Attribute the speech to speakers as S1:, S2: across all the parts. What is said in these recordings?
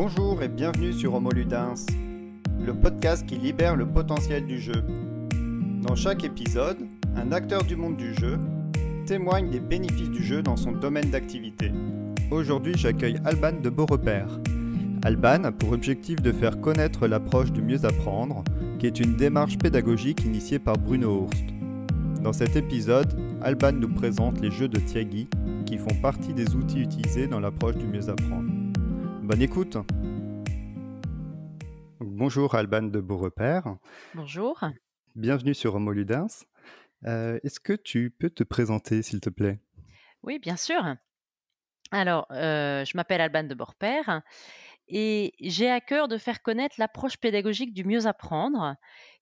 S1: Bonjour et bienvenue sur Homo Ludens, le podcast qui libère le potentiel du jeu. Dans chaque épisode, un acteur du monde du jeu témoigne des bénéfices du jeu dans son domaine d'activité. Aujourd'hui, j'accueille Alban de Beaurepaire. Alban a pour objectif de faire connaître l'approche du mieux apprendre, qui est une démarche pédagogique initiée par Bruno Hurst. Dans cet épisode, Alban nous présente les jeux de Tyagi, qui font partie des outils utilisés dans l'approche du mieux apprendre. Bonne écoute. Bonjour Alban de Beaurepaire.
S2: Bonjour.
S1: Bienvenue sur Homo Ludens. Est-ce que tu peux te présenter, s'il te plaît?
S2: Oui, bien sûr. Alors, je m'appelle Alban de Beaurepaire et j'ai à cœur de faire connaître l'approche pédagogique du mieux apprendre,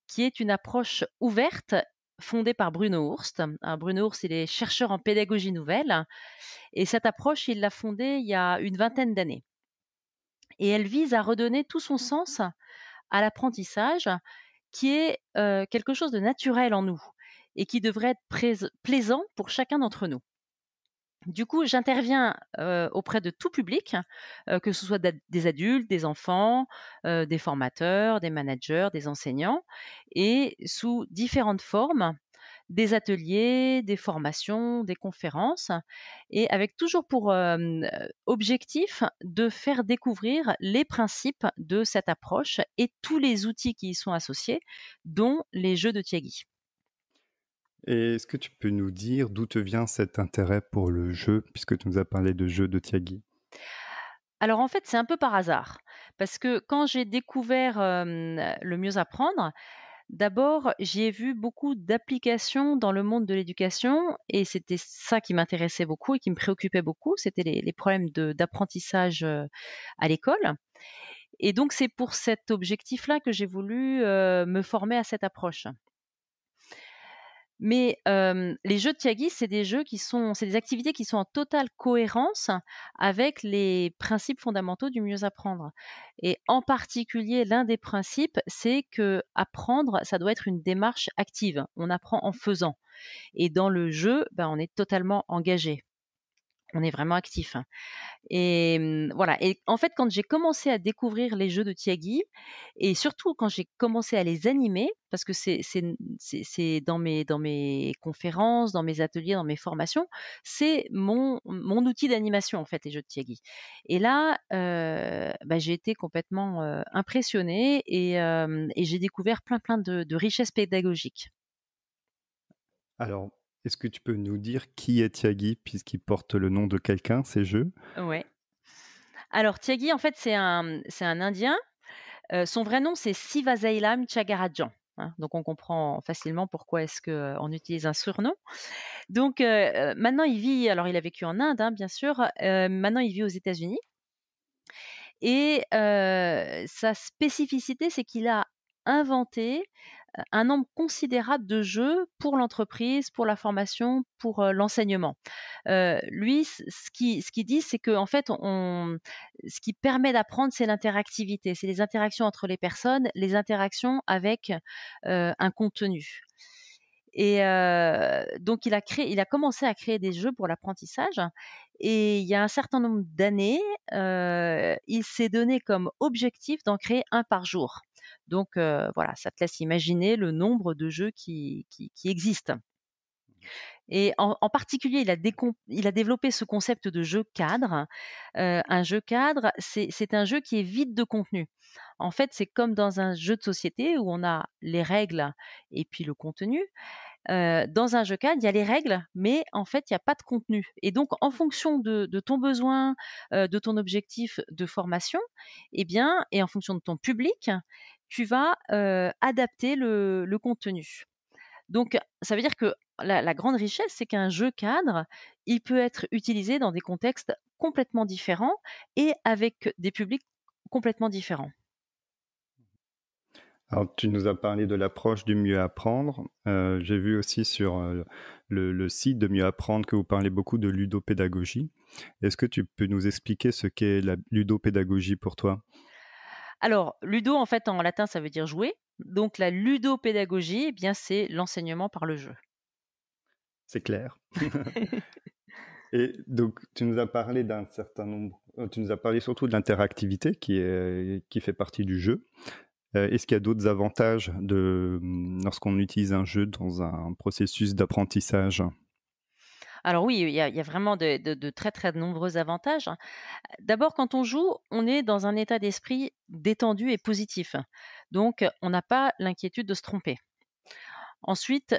S2: qui est une approche ouverte fondée par Bruno Hurst. Alors, Bruno Hurst, il est chercheur en pédagogie nouvelle et cette approche, il l'a fondée il y a une vingtaine d'années. Et elle vise à redonner tout son sens à l'apprentissage, qui est quelque chose de naturel en nous et qui devrait être plaisant pour chacun d'entre nous. Du coup, j'interviens, auprès de tout public, que ce soit des adultes, des enfants, des formateurs, des managers, des enseignants et sous différentes formes, des ateliers, des formations, des conférences et avec toujours pour, objectif de faire découvrir les principes de cette approche et tous les outils qui y sont associés, dont les jeux de Tyagi.
S1: Et est-ce que tu peux nous dire d'où te vient cet intérêt pour le jeu, puisque tu nous as parlé de jeux de Tyagi?
S2: Alors en fait, c'est un peu par hasard, parce que quand j'ai découvert, le mieux apprendre, d'abord, j'y ai vu beaucoup d'applications dans le monde de l'éducation et c'était ça qui m'intéressait beaucoup et qui me préoccupait beaucoup, c'était les problèmes d'apprentissage, à l'école et donc c'est pour cet objectif-là que j'ai voulu, me former à cette approche. Mais, les jeux de Tyagi, c'est des activités qui sont en totale cohérence avec les principes fondamentaux du mieux apprendre. Et en particulier, l'un des principes, c'est que apprendre, ça doit être une démarche active. On apprend en faisant. Et dans le jeu, ben, on est totalement engagé. On est vraiment actif. Et voilà et en fait, quand j'ai commencé à découvrir les jeux de Tyagi et surtout quand j'ai commencé à les animer, parce que c'est dans mes conférences, dans mes ateliers, dans mes formations, c'est mon outil d'animation, en fait, les jeux de Tyagi et là, bah, j'ai été complètement, impressionnée et j'ai découvert plein de richesses pédagogiques.
S1: Alors, est-ce que tu peux nous dire qui est Tyagi, puisqu'il porte le nom de quelqu'un, ces jeux?
S2: Ouais. Alors Tyagi, en fait, c'est un Indien. Son vrai nom, c'est Sivasailam Thiagarajan, hein, donc on comprend facilement pourquoi est-ce que, on utilise un surnom. Donc maintenant il a vécu en Inde, hein, bien sûr, maintenant il vit aux États-Unis et sa spécificité, c'est qu'il a inventé, un nombre considérable de jeux pour l'entreprise, pour la formation, pour, l'enseignement. Lui, ce qu'il dit, c'est qu'en fait, ce qui permet d'apprendre, c'est l'interactivité. C'est les interactions entre les personnes, les interactions avec, un contenu. Et donc il a commencé à créer des jeux pour l'apprentissage et il y a un certain nombre d'années, il s'est donné comme objectif d'en créer un par jour. Donc voilà, ça te laisse imaginer le nombre de jeux qui existent. Et en particulier, il a développé ce concept de jeu cadre. Un jeu cadre, c'est un jeu qui est vide de contenu. En fait, c'est comme dans un jeu de société où on a les règles et puis le contenu. Dans un jeu cadre, il y a les règles, mais en fait, il y a pas de contenu et donc en fonction de ton besoin, de ton objectif de formation eh bien et en fonction de ton public, tu vas, adapter le contenu. Donc ça veut dire que la grande richesse, c'est qu'un jeu cadre, il peut être utilisé dans des contextes complètement différents et avec des publics complètement différents.
S1: Alors, tu nous as parlé de l'approche du mieux apprendre. J'ai vu aussi sur le site de Mieux apprendre que vous parlez beaucoup de ludopédagogie. Est-ce que tu peux nous expliquer ce qu'est la ludopédagogie pour toi?
S2: Alors, ludo, en fait, en latin, ça veut dire jouer. Donc, la ludopédagogie, eh bien, c'est l'enseignement par le jeu.
S1: C'est clair. Et donc, tu nous as parlé d'un certain nombre Tu nous as parlé surtout de l'interactivité qui fait partie du jeu. Est-ce qu'il y a d'autres avantages lorsqu'on utilise un jeu dans un processus d'apprentissage?
S2: Alors oui, il y a vraiment de très, très nombreux avantages. D'abord, quand on joue, on est dans un état d'esprit détendu et positif. Donc, on n'a pas l'inquiétude de se tromper. Ensuite,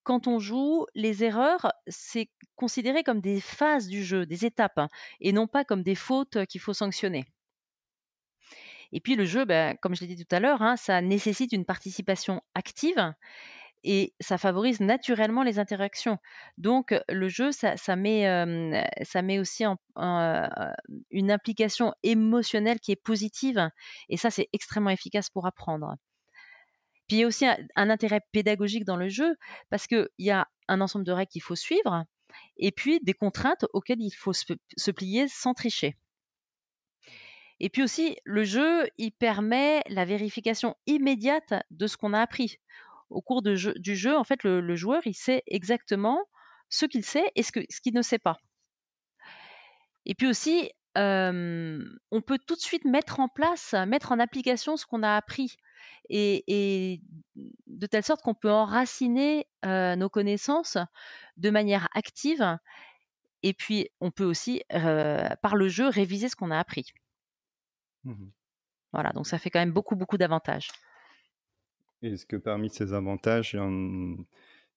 S2: quand on joue, les erreurs, c'est considéré comme des phases du jeu, des étapes, et non pas comme des fautes qu'il faut sanctionner. Et puis le jeu, comme je l'ai dit tout à l'heure, hein, ça nécessite une participation active et ça favorise naturellement les interactions. Donc le jeu, ça met aussi une implication émotionnelle qui est positive et ça, c'est extrêmement efficace pour apprendre. Puis il y a aussi un intérêt pédagogique dans le jeu parce qu'il y a un ensemble de règles qu'il faut suivre et puis des contraintes auxquelles il faut se plier sans tricher. Et puis aussi, le jeu, il permet la vérification immédiate de ce qu'on a appris. Au cours du jeu, en fait, le joueur, il sait exactement ce qu'il sait et ce qu'il ne sait pas. Et puis aussi, on peut tout de suite mettre en application ce qu'on a appris. Et de telle sorte qu'on peut enraciner nos connaissances de manière active. Et puis, on peut aussi, par le jeu, réviser ce qu'on a appris.
S1: Mmh.
S2: Voilà, donc ça fait quand même beaucoup, beaucoup d'avantages.
S1: Est-ce que parmi ces avantages,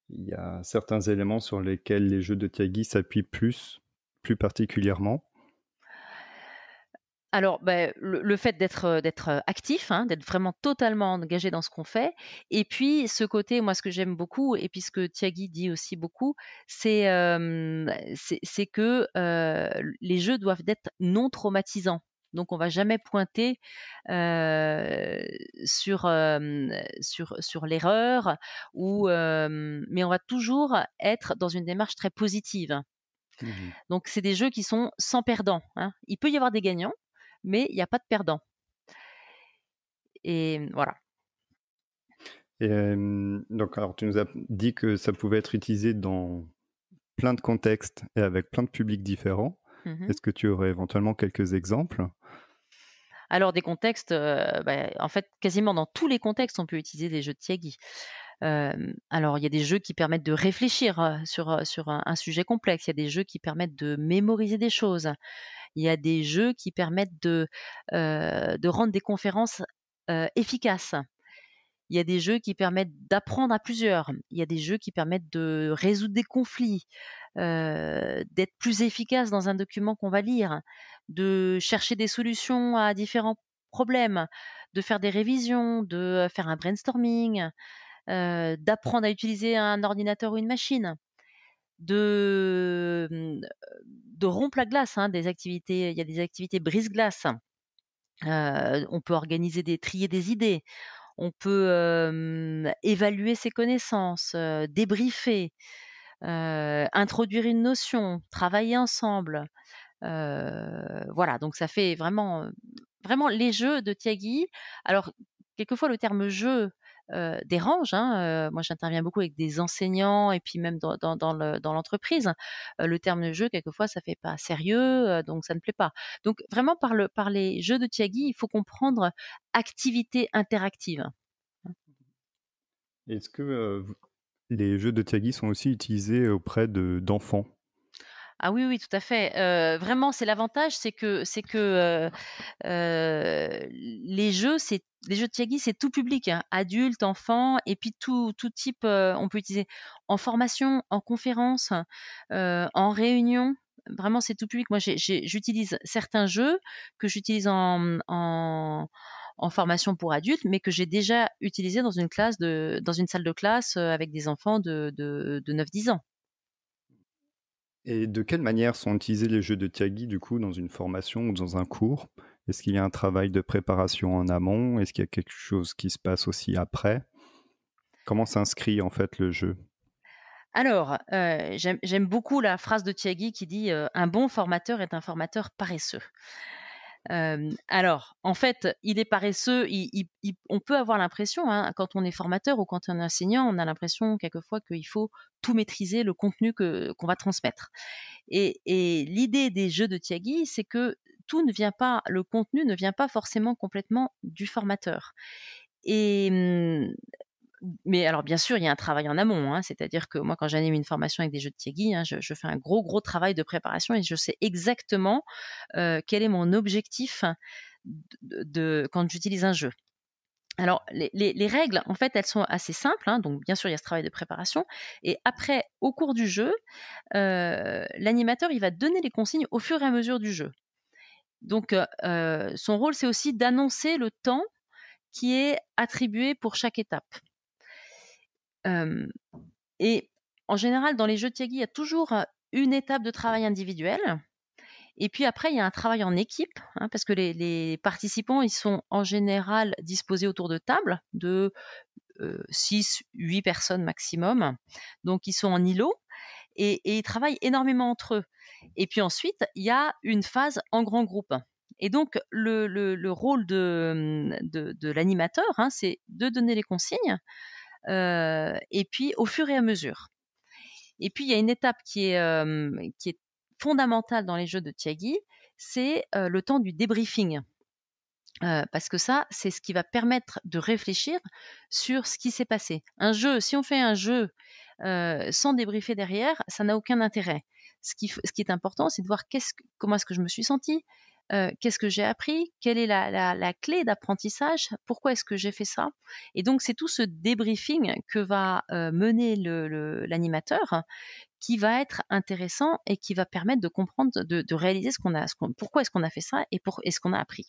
S1: il y a certains éléments sur lesquels les jeux de Tyagi s'appuient plus particulièrement?
S2: Alors, le fait d'être actif, hein, d'être vraiment totalement engagé dans ce qu'on fait et puis ce côté, moi, ce que j'aime beaucoup et puis ce que Tyagi dit aussi beaucoup, c'est que, les jeux doivent être non traumatisants. Donc on va jamais pointer, sur l'erreur mais on va toujours être dans une démarche très positive.
S1: Mmh.
S2: Donc c'est des jeux qui sont sans perdant, hein. Il peut y avoir des gagnants, mais il n'y a pas de perdant. Et voilà.
S1: Et donc alors tu nous as dit que ça pouvait être utilisé dans plein de contextes et avec plein de publics différents.
S2: Mmh.
S1: Est-ce que tu aurais éventuellement quelques exemples?
S2: Alors des contextes, en fait, quasiment dans tous les contextes, on peut utiliser des jeux de Tyagi. Alors il y a des jeux qui permettent de réfléchir, sur un sujet complexe. Il y a des jeux qui permettent de mémoriser des choses. Il y a des jeux qui permettent de rendre des conférences, efficaces. Il y a des jeux qui permettent d'apprendre à plusieurs. Il y a des jeux qui permettent de résoudre des conflits, d'être plus efficace dans un document qu'on va lire, de chercher des solutions à différents problèmes, de faire des révisions, de faire un brainstorming, d'apprendre à utiliser un ordinateur ou une machine, de, mmh, de rompre la glace, hein, il y a des activités brise-glace. On peut trier des idées. On peut, évaluer ses connaissances, débriefer, introduire une notion, travailler ensemble. Voilà, donc ça fait vraiment les jeux de Tyagi. Alors, quelquefois le terme jeu, dérange, hein, moi j'interviens beaucoup avec des enseignants et puis même dans l'entreprise. Le terme de jeu quelquefois ça fait pas sérieux, donc ça ne plaît pas. Donc vraiment par les jeux de Tyagi, il faut comprendre activité interactive.
S1: Est-ce que les jeux de Tyagi sont aussi utilisés auprès d'enfants?
S2: Ah oui, oui, tout à fait. Vraiment, c'est l'avantage, les jeux de Tiagi, c'est tout public, hein, adultes, enfants et puis tout type, on peut utiliser en formation, en conférence, en réunion. Vraiment, c'est tout public. Moi, j'utilise certains jeux que j'utilise en formation pour adultes, mais que j'ai déjà utilisés dans dans une salle de classe, avec des enfants de 9-10 ans.
S1: Et de quelle manière sont utilisés les jeux de Tyagi, du coup, dans une formation ou dans un cours? Est-ce qu'il y a un travail de préparation en amont? Est-ce qu'il y a quelque chose qui se passe aussi après? Comment s'inscrit, en fait, le jeu?
S2: Alors, j'aime beaucoup la phrase de Tyagi qui dit, «Un bon formateur est un formateur paresseux». Alors, en fait, il est paresseux, on peut avoir l'impression, hein, quand on est formateur ou quand on est enseignant, on a l'impression quelquefois qu'il faut tout maîtriser, le contenu qu'on va transmettre. Et l'idée des jeux de Tyagi, c'est que le contenu ne vient pas forcément complètement du formateur. Et mais alors bien sûr, il y a un travail en amont, hein, c'est-à-dire que moi, quand j'anime une formation avec des jeux de Tiegui, hein, je fais un gros travail de préparation et je sais exactement quel est mon objectif quand j'utilise un jeu. Alors, les règles, en fait, elles sont assez simples, hein, donc bien sûr, il y a ce travail de préparation. Et après, au cours du jeu, l'animateur, il va donner les consignes au fur et à mesure du jeu. Donc, son rôle, c'est aussi d'annoncer le temps qui est attribué pour chaque étape. Et en général, dans les jeux de Tiegui, il y a toujours une étape de travail individuel. Et puis après, il y a un travail en équipe, hein, parce que les participants, ils sont en général disposés autour de tables de 6, 8 personnes maximum. Donc, ils sont en îlot et ils travaillent énormément entre eux. Et puis ensuite, il y a une phase en grand groupe. Et donc, le rôle de l'animateur, hein, c'est de donner les consignes et puis au fur et à mesure. Et puis, il y a une étape qui est fondamentale dans les jeux de Tiegui, c'est le temps du débriefing. Parce que ça, c'est ce qui va permettre de réfléchir sur ce qui s'est passé. Si on fait un jeu sans débriefer derrière, ça n'a aucun intérêt. Ce qui est important, c'est de voir comment est-ce que je me suis sentie, qu'est-ce que j'ai appris, quelle est la clé d'apprentissage, pourquoi est-ce que j'ai fait ça. Et donc, c'est tout ce débriefing que va mener l'animateur qui va être intéressant et qui va permettre de comprendre, de réaliser pourquoi est-ce qu'on a fait ça et ce qu'on a appris.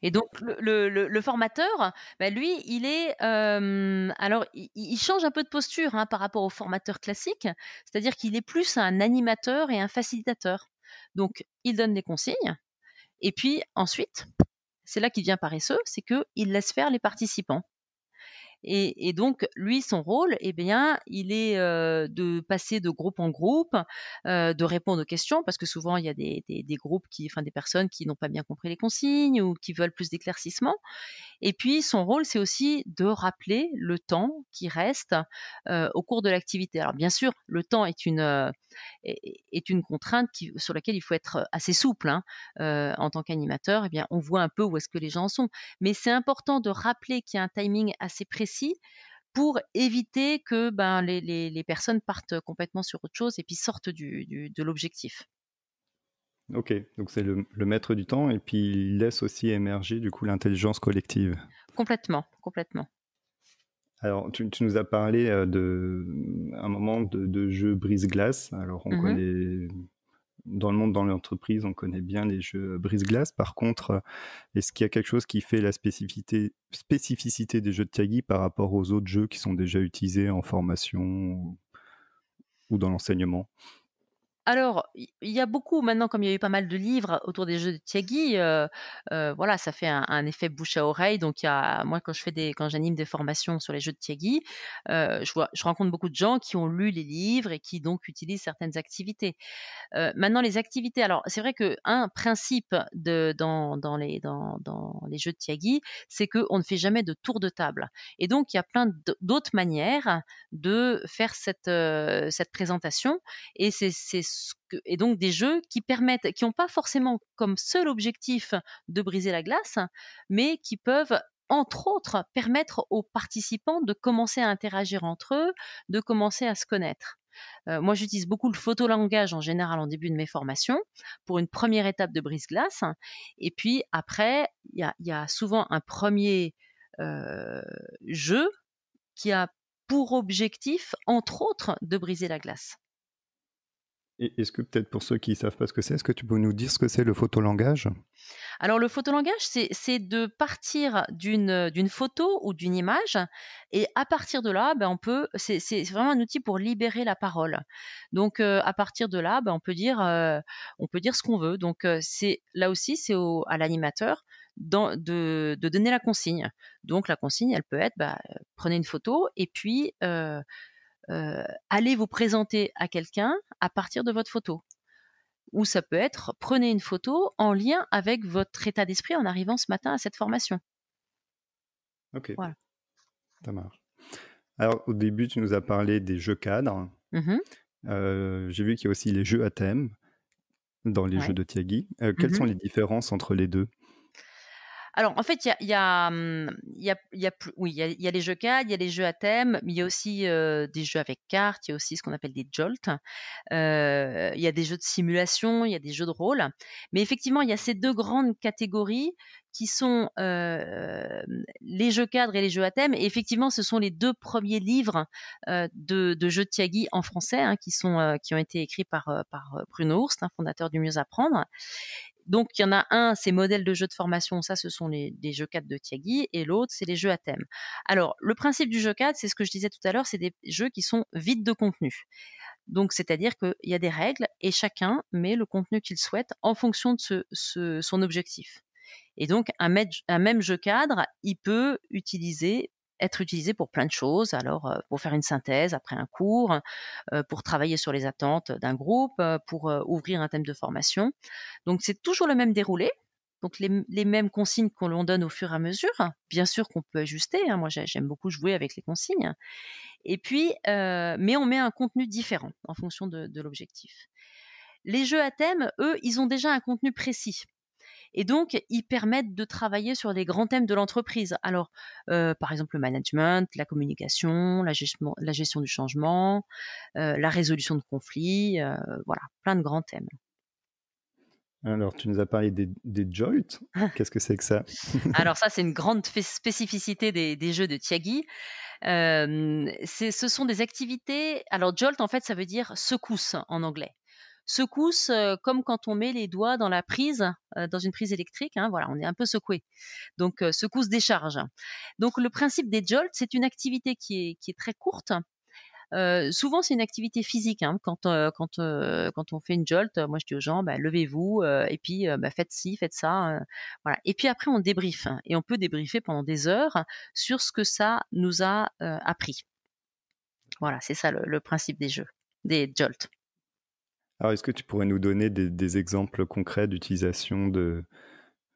S2: Et donc le formateur, bah, lui, il est alors il change un peu de posture, hein, par rapport au formateur classique, c'est-à-dire qu'il est plus un animateur et un facilitateur. Donc il donne des consignes et puis ensuite, c'est là qu'il devient paresseux, c'est qu'il laisse faire les participants. Et donc, lui, son rôle, eh bien, il est de passer de groupe en groupe, de répondre aux questions, parce que souvent, il y a des groupes des personnes qui n'ont pas bien compris les consignes ou qui veulent plus d'éclaircissement. Et puis, son rôle, c'est aussi de rappeler le temps qui reste au cours de l'activité. Alors, bien sûr, le temps est une contrainte sur laquelle il faut être assez souple, hein. En tant qu'animateur, eh bien, on voit un peu où est-ce que les gens sont. Mais c'est important de rappeler qu'il y a un timing assez précis pour éviter que les personnes partent complètement sur autre chose et puis sortent de l'objectif.
S1: Ok, donc c'est le maître du temps et puis il laisse aussi émerger du coup l'intelligence collective.
S2: Complètement.
S1: Alors, tu nous as parlé un moment de jeu brise-glace. Alors, on connaît, dans le monde, dans l'entreprise, on connaît bien les jeux brise-glace. Par contre, est-ce qu'il y a quelque chose qui fait la spécificité des jeux de Tiegui par rapport aux autres jeux qui sont déjà utilisés en formation ou dans l'enseignement?
S2: Alors, il y a beaucoup maintenant, comme il y a eu pas mal de livres autour des jeux de Tiegui, voilà, ça fait un effet bouche à oreille. Donc moi quand j'anime des formations sur les jeux de Tiegui, je rencontre beaucoup de gens qui ont lu les livres et qui donc utilisent certaines activités. Maintenant les activités, alors c'est vrai qu'un principe dans les jeux de Tiegui, c'est qu'on ne fait jamais de tour de table. Et donc il y a plein d'autres manières de faire cette présentation et et donc des jeux qui n'ont pas forcément comme seul objectif de briser la glace, mais qui peuvent entre autres permettre aux participants de commencer à interagir entre eux, de commencer à se connaître. Moi, j'utilise beaucoup le photolangage en général en début de mes formations pour une première étape de brise-glace. Et puis après, il y a souvent un premier jeu qui a pour objectif, entre autres, de briser la glace.
S1: Et est-ce que peut-être pour ceux qui ne savent pas ce que c'est, est-ce que tu peux nous dire ce que c'est le photolangage?
S2: Alors le photolangage, c'est de partir d'une photo ou d'une image et à partir de là, c'est vraiment un outil pour libérer la parole. Donc à partir de là, on peut dire ce qu'on veut. Donc là aussi, c'est à l'animateur de donner la consigne. Donc la consigne, elle peut être prenez une photo et puis allez vous présenter à quelqu'un à partir de votre photo. Ou ça peut être prenez une photo en lien avec votre état d'esprit en arrivant ce matin à cette formation.
S1: Ok,
S2: Voilà.
S1: ça marche. Alors au début, tu nous as parlé des jeux cadres. J'ai vu qu'il y a aussi les jeux à thème. dans les jeux
S2: Ouais.
S1: de Tiagi. Quelles sont
S2: Mmh.
S1: les différences entre les deux?
S2: Alors, en fait, il y a plus oui, il y a les jeux cadres, il y a les jeux à thème, mais il y a aussi, des jeux avec cartes, il y a aussi ce qu'on appelle des Jolt. Il y a des jeux de simulation, il y a des jeux de rôle. Mais effectivement, il y a ces 2 grandes catégories qui sont, les jeux cadres et les jeux à thème et effectivement, ce sont les 2 premiers livres, de jeux de Tiagi en français, hein, qui ont été écrits par Bruno Ourst, hein, fondateur du Mieux Apprendre. Donc il y en a un, c'est modèle de jeu de formation, ça ce sont les jeux cadres de Tiagi et l'autre, c'est les jeux à thème. Alors le principe du jeu cadre, c'est ce que je disais tout à l'heure, c'est des jeux qui sont vides de contenu. Donc, c'est-à-dire qu'il y a des règles et chacun met le contenu qu'il souhaite en fonction de son objectif. Et donc, un même jeu cadre, il peut être utilisé pour plein de choses. Alors, pour faire une synthèse après un cours, pour travailler sur les attentes d'un groupe, pour ouvrir un thème de formation. Donc, c'est toujours le même déroulé. Donc, les mêmes consignes que l'on donne au fur et à mesure. Bien sûr qu'on peut ajuster, hein. Moi, j'aime beaucoup jouer avec les consignes. Et puis, mais on met un contenu différent en fonction de l'objectif. Les jeux à thème, eux, ils ont déjà un contenu précis. Et donc, ils permettent de travailler sur les grands thèmes de l'entreprise. Alors, par exemple, le management, la communication, la gestion du changement, la résolution de conflits, voilà, plein de grands thèmes.
S1: Alors, tu nous as parlé des Jolt. Qu'est-ce que c'est que ça?
S2: Alors ça, c'est une grande spécificité des jeux de Tiagi. Ce sont des activités. Alors jolt, en fait, ça veut dire secousse en anglais. Secousse, comme quand on met les doigts dans la prise, dans une prise électrique. Hein, voilà, on est un peu secoué. Donc secousse décharge. Donc le principe des jolts, c'est une activité qui est très courte. Souvent, c'est une activité physique. Hein. Quand on fait une jolt, moi je dis aux gens, bah, levez-vous et puis bah, faites ci, faites ça. Voilà. Et puis après, on débriefe. Hein. Et on peut débriefer pendant des heures sur ce que ça nous a appris. Voilà, c'est ça le principe des jeux, des jolts.
S1: Alors, est-ce que tu pourrais nous donner des exemples concrets d'utilisation de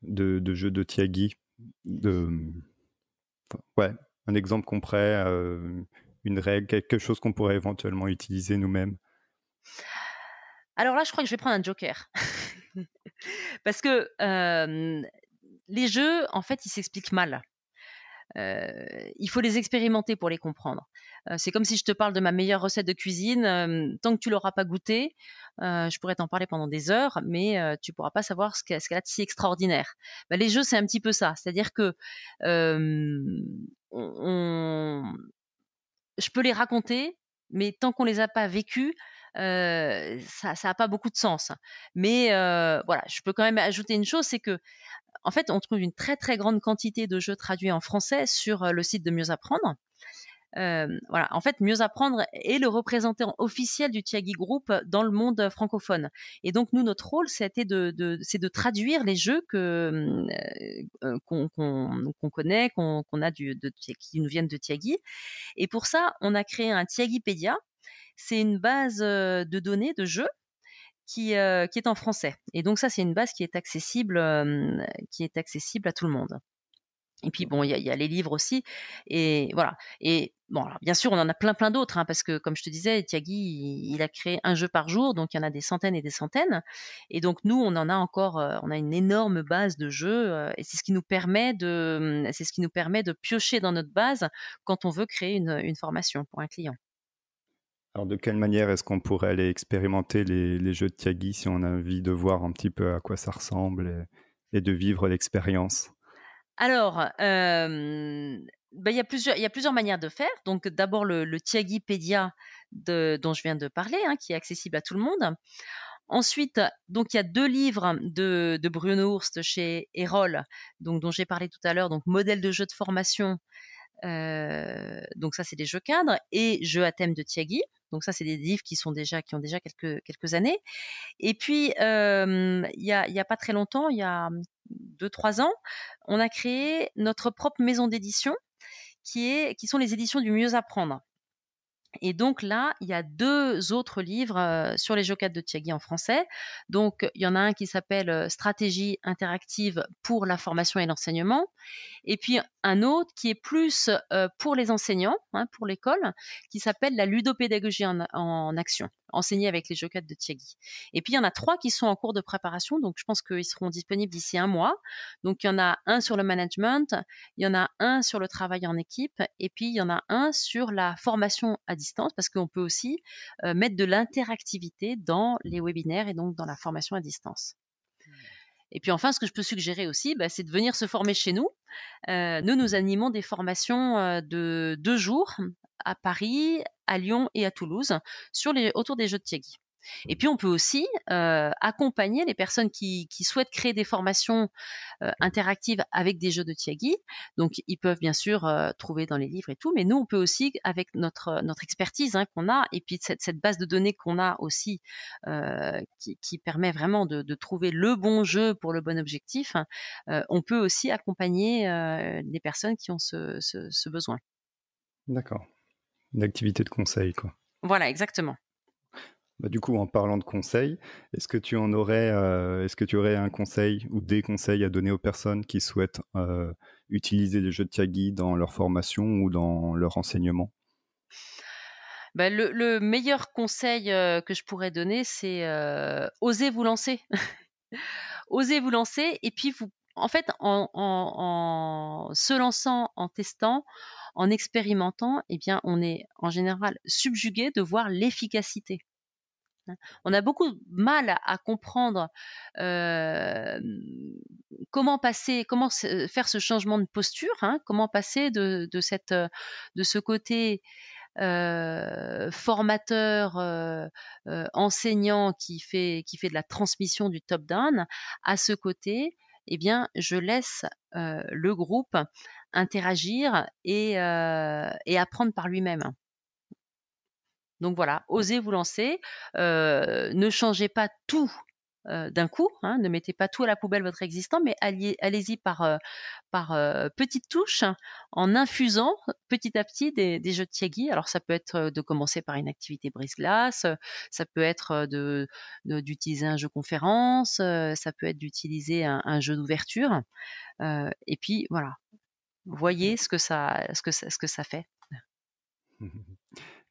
S1: jeux de Tiagi ouais, un exemple concret, une règle, quelque chose qu'on pourrait éventuellement utiliser nous-mêmes.
S2: Alors là, je crois que je vais prendre un joker. Parce que les jeux, en fait, ils s'expliquent mal. Il faut les expérimenter pour les comprendre. C'est comme si je te parle de ma meilleure recette de cuisine. Tant que tu l'auras pas goûtée, je pourrais t'en parler pendant des heures, mais tu pourras pas savoir ce qu'elle a de si extraordinaire. Ben, les jeux, c'est un petit peu ça. C'est-à-dire que je peux les raconter, mais tant qu'on les a pas vécus, ça a pas beaucoup de sens. Mais voilà, je peux quand même ajouter une chose, c'est que en fait, on trouve une très très grande quantité de jeux traduits en français sur le site de Mieux Apprendre. Voilà, en fait, Mieux Apprendre est le représentant officiel du Tiagi Group dans le monde francophone. Et donc, nous, notre rôle, c'est de traduire les jeux qu'on connaît, qu'on a qui nous viennent de Tiagi. Et pour ça, on a créé un Tiagipédia. C'est une base de données de jeux qui est en français. Et donc ça, c'est une base qui est accessible à tout le monde. Et puis bon, il y a les livres aussi, et voilà. Et bon, alors, bien sûr, on en a plein d'autres, hein, parce que comme je te disais, Tiagi, il a créé un jeu par jour, donc il y en a des centaines et des centaines. Et donc nous, on en a encore, on a une énorme base de jeux, et c'est ce qui nous permet de piocher dans notre base quand on veut créer une formation pour un client.
S1: Alors, de quelle manière est-ce qu'on pourrait aller expérimenter les jeux de Tiagi si on a envie de voir un petit peu à quoi ça ressemble et de vivre l'expérience?
S2: Alors, bah, il y a plusieurs manières de faire. Donc d'abord le Tiagipédia dont je viens de parler, hein, qui est accessible à tout le monde. Ensuite, donc il y a 2 livres de Bruno Ourst chez Erol, donc dont j'ai parlé tout à l'heure, donc modèle de jeu de formation. Donc ça, c'est des jeux cadres et jeux à thème de Tiagi. Donc ça, c'est des livres qui ont déjà quelques années. Et puis, il y a pas très longtemps, il y a 2-3 ans, on a créé notre propre maison d'édition qui sont les éditions du Mieux Apprendre. Et donc là, il y a 2 autres livres sur les jeux cadres de Tiagi en français. Donc, il y en a un qui s'appelle Stratégie interactive pour la formation et l'enseignement. Et puis un autre qui est plus pour les enseignants, hein, pour l'école, qui s'appelle la ludopédagogie en action. enseignés avec les jokas de Tiagi. Et puis, il y en a 3 qui sont en cours de préparation, donc je pense qu'ils seront disponibles d'ici un mois. Donc, il y en a un sur le management, il y en a un sur le travail en équipe, et puis il y en a un sur la formation à distance, parce qu'on peut aussi mettre de l'interactivité dans les webinaires et donc dans la formation à distance. Et puis enfin, ce que je peux suggérer aussi, c'est de venir se former chez nous. Nous animons des formations de 2 jours à Paris, à Lyon et à Toulouse autour des jeux de Tiagi. Et puis on peut aussi accompagner les personnes qui souhaitent créer des formations interactives avec des jeux de Tiagi. Donc ils peuvent bien sûr trouver dans les livres et tout, mais nous on peut aussi, avec notre expertise qu'on a, et puis cette base de données qu'on a aussi, qui permet vraiment de trouver le bon jeu pour le bon objectif, on peut aussi accompagner les personnes qui ont ce besoin.
S1: D'accord. Une activité de conseil, quoi.
S2: Voilà, exactement.
S1: Du coup, en parlant de conseils, est-ce que tu aurais un conseil ou des conseils à donner aux personnes qui souhaitent utiliser les jeux de Tiagi dans leur formation ou dans leur enseignement?
S2: Le meilleur conseil que je pourrais donner, c'est osez vous lancer. Osez vous lancer, et puis en fait, en se lançant, en testant, en expérimentant, eh bien, on est en général subjugué de voir l'efficacité. On a beaucoup de mal à comprendre comment faire ce changement de posture, comment passer de ce côté formateur, enseignant qui fait de la transmission du top down, à ce côté, eh bien, je laisse le groupe interagir et apprendre par lui-même. Donc voilà, osez vous lancer, ne changez pas tout d'un coup, ne mettez pas tout à la poubelle votre existant, mais allez-y par petites touches, en infusant petit à petit des jeux de Tiagi. Alors ça peut être de commencer par une activité brise-glace, ça peut être d'utiliser un jeu conférence, ça peut être d'utiliser un jeu d'ouverture, et puis voilà, voyez ce que ça fait.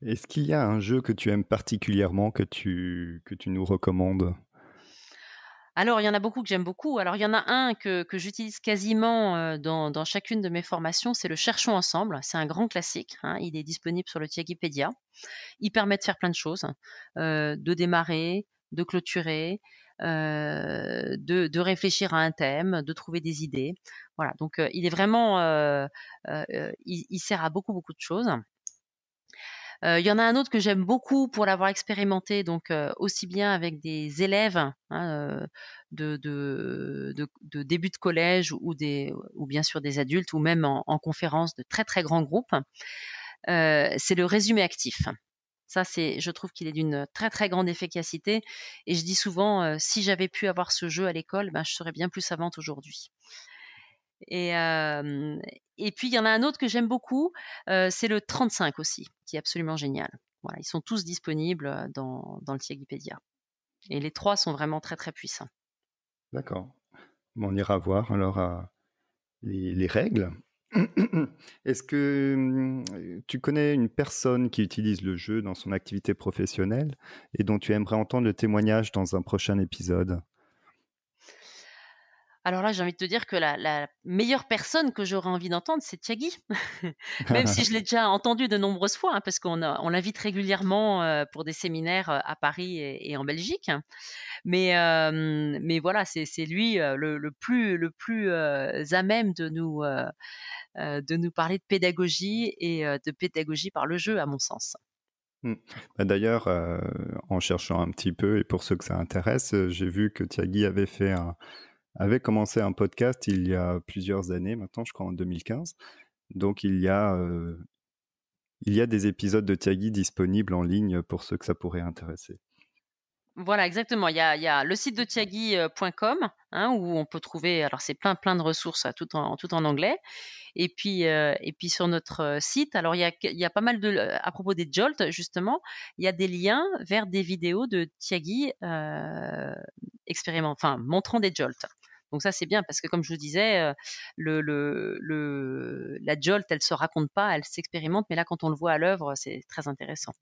S1: Est-ce qu'il y a un jeu que tu aimes particulièrement, que tu nous recommandes?
S2: Alors, il y en a beaucoup que j'aime beaucoup. Alors, il y en a un que j'utilise quasiment dans chacune de mes formations, c'est le Cherchons ensemble. C'est un grand classique, il est disponible sur le Tiagipédia. Il permet de faire plein de choses, de démarrer, de clôturer, de réfléchir à un thème, de trouver des idées. Voilà, donc il est vraiment, il sert à beaucoup, beaucoup de choses. Il y en a un autre que j'aime beaucoup pour l'avoir expérimenté, donc aussi bien avec des élèves de début de collège, ou bien sûr des adultes, ou même en conférence, de très très grands groupes. C'est le résumé actif. Ça, je trouve qu'il est d'une très très grande efficacité, et je dis souvent, si j'avais pu avoir ce jeu à l'école, je serais bien plus savante aujourd'hui. Et puis il y en a un autre que j'aime beaucoup, c'est le 35 aussi, qui est absolument génial. Voilà, ils sont tous disponibles dans le Tiagipédia. Et les 3 sont vraiment très très puissants.
S1: D'accord. On ira voir alors les règles. Est-ce que tu connais une personne qui utilise le jeu dans son activité professionnelle et dont tu aimerais entendre le témoignage dans un prochain épisode?
S2: Alors là, j'ai envie de te dire que la meilleure personne que j'aurais envie d'entendre, c'est Tiagi. Même si je l'ai déjà entendu de nombreuses fois, parce on l'invite régulièrement pour des séminaires à Paris et en Belgique. Mais voilà, c'est lui le plus à même de nous parler de pédagogie, et de pédagogie par le jeu, à mon sens.
S1: D'ailleurs, en cherchant un petit peu, et pour ceux que ça intéresse, j'ai vu que Tiagi avait commencé un podcast il y a plusieurs années maintenant, je crois en 2015. Donc il y a des épisodes de Tiagi disponibles en ligne pour ceux que ça pourrait intéresser.
S2: Voilà, exactement. Il y a le site de tiagi.com, où on peut trouver, alors c'est plein de ressources tout en anglais. Et puis sur notre site, alors il y a pas mal à propos des Jolt, justement, il y a des liens vers des vidéos de Tiagi montrant des Jolt. Donc ça, c'est bien, parce que comme je vous disais, la Jolt, elle se raconte pas, elle s'expérimente, mais là, quand on le voit à l'œuvre, c'est très intéressant.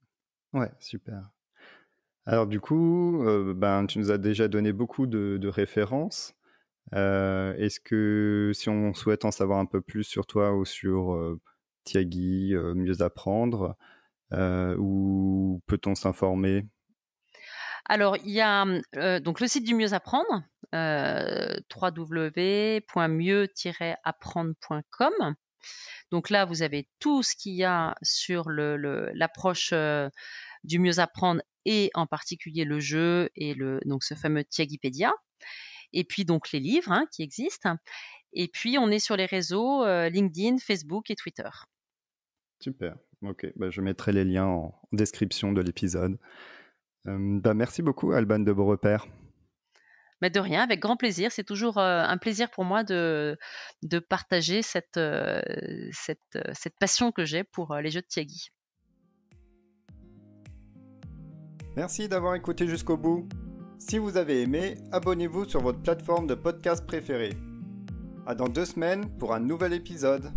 S1: Ouais, super. Alors du coup, tu nous as déjà donné beaucoup de références. Est-ce que si on souhaite en savoir un peu plus sur toi ou sur Tiagi, Mieux apprendre, où peut-on s'informer?
S2: Alors, il y a donc le site du Mieux apprendre, www.mieux-apprendre.com. Donc là, vous avez tout ce qu'il y a sur l'approche du mieux apprendre et en particulier le jeu et donc ce fameux Tiagipédia. Et puis donc les livres qui existent. Et puis on est sur les réseaux LinkedIn, Facebook et Twitter.
S1: Super, ok. Je mettrai les liens en description de l'épisode. Merci beaucoup, Alban de Beaurepaire.
S2: Mais de rien, avec grand plaisir. C'est toujours un plaisir pour moi de partager cette passion que j'ai pour les jeux de Tiagi.
S1: Merci d'avoir écouté jusqu'au bout. Si vous avez aimé, abonnez-vous sur votre plateforme de podcast préférée. À dans 2 semaines pour un nouvel épisode.